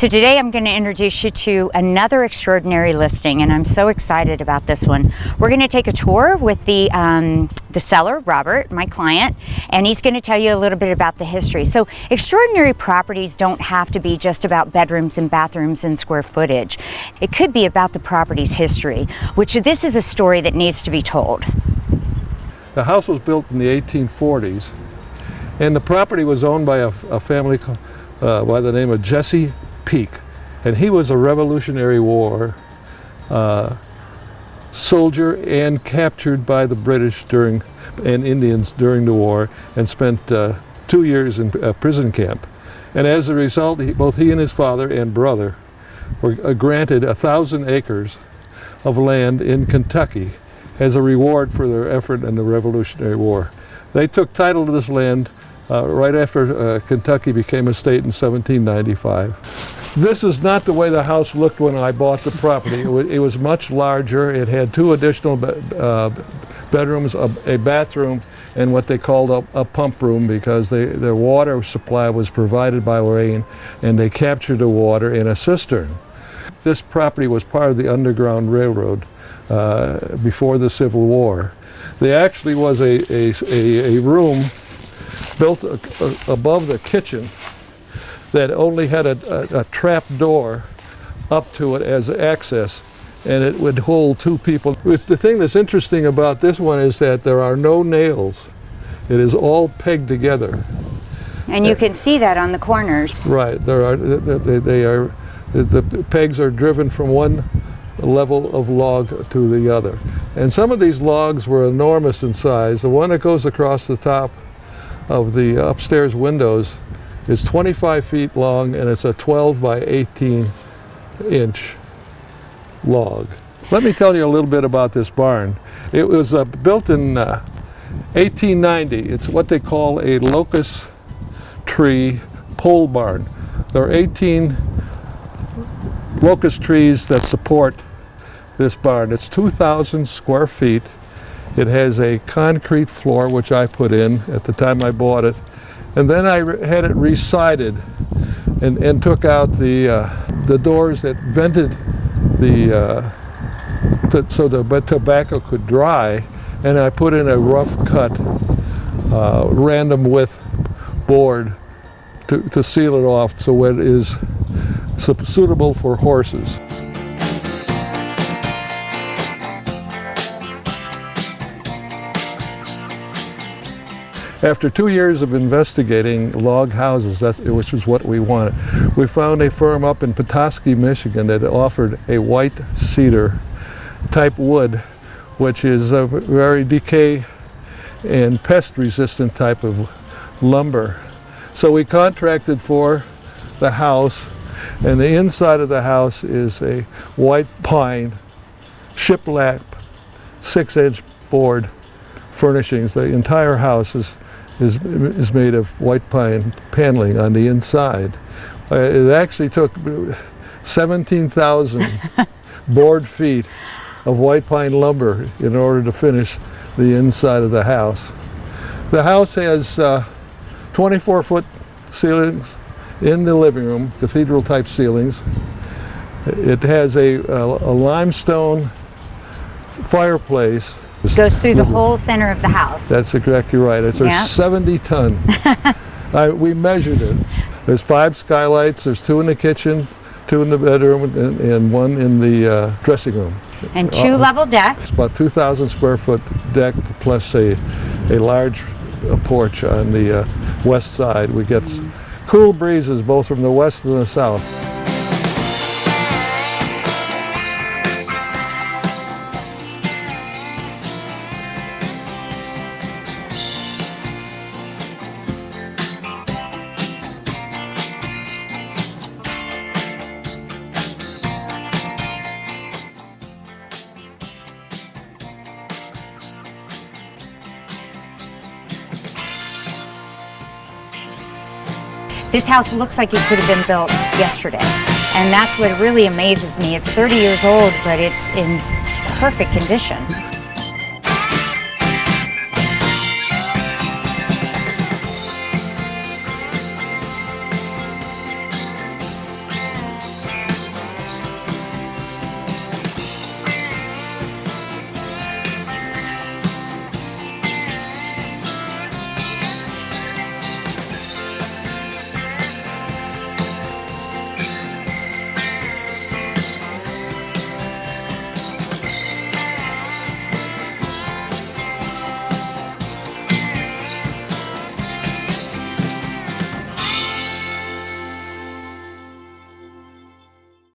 So today I'm going to introduce you to another extraordinary listing, and I'm so excited about this one. We're going to take a tour with the seller, Robert, my client, and he's going to tell you a little bit about the history. So extraordinary properties don't have to be just about bedrooms and bathrooms and square footage. It could be about the property's history, which this is a story that needs to be told. The house was built in the 1840s, and the property was owned by a family by the name of Jesse Peak, and he was a Revolutionary War soldier and captured by the British and Indians during the war, and spent 2 years in a prison camp. And as a result, both he and his father and brother were granted 1,000 acres of land in Kentucky as a reward for their effort in the Revolutionary War. They took title to this land right after Kentucky became a state in 1795. This is not the way the house looked when I bought the property. It was much larger. It had 2 additional bedrooms, a bathroom, and what they called a pump room, because their water supply was provided by rain, and they captured the water in a cistern. This property was part of the Underground Railroad before the Civil War. There actually was a room built above the kitchen that only had a trap door up to it as access, and it would hold 2 people. The thing that's interesting about this one is that there are no nails. It is all pegged together. And you can see that on the corners. Right. The pegs are driven from one level of log to the other. And some of these logs were enormous in size. The one that goes across the top of the upstairs windows is 25 feet long, and it's a 12 by 18 inch log. Let me tell you a little bit about this barn. It was built in 1890. It's what they call a locust tree pole barn. There are 18 locust trees that support this barn. It's 2,000 square feet. It has a concrete floor, which I put in at the time I bought it, and then I had it resided and took out the doors that vented so the tobacco could dry, and I put in a rough cut random width board to seal it off so it is suitable for horses. After 2 years of investigating log houses, which is what we wanted, we found a firm up in Petoskey, Michigan that offered a white cedar type wood, which is a very decay and pest resistant type of lumber. So we contracted for the house, and the inside of the house is a white pine shiplap 6-inch board furnishings. The entire house is made of white pine paneling on the inside. It actually took 17,000 board feet of white pine lumber in order to finish the inside of the house. The house has 24-foot ceilings in the living room, cathedral type ceilings. It has a limestone fireplace. It goes through the whole center of the house. That's exactly right. It's a 70 ton. We measured it. There's 5 skylights. There's 2 in the kitchen, 2 in the bedroom, and 1 in the dressing room. And 2 level deck. It's about 2,000 square foot deck plus a large porch on the west side. We get cool breezes both from the west and the south. This house looks like it could have been built yesterday, and that's what really amazes me. It's 30 years old, but it's in perfect condition.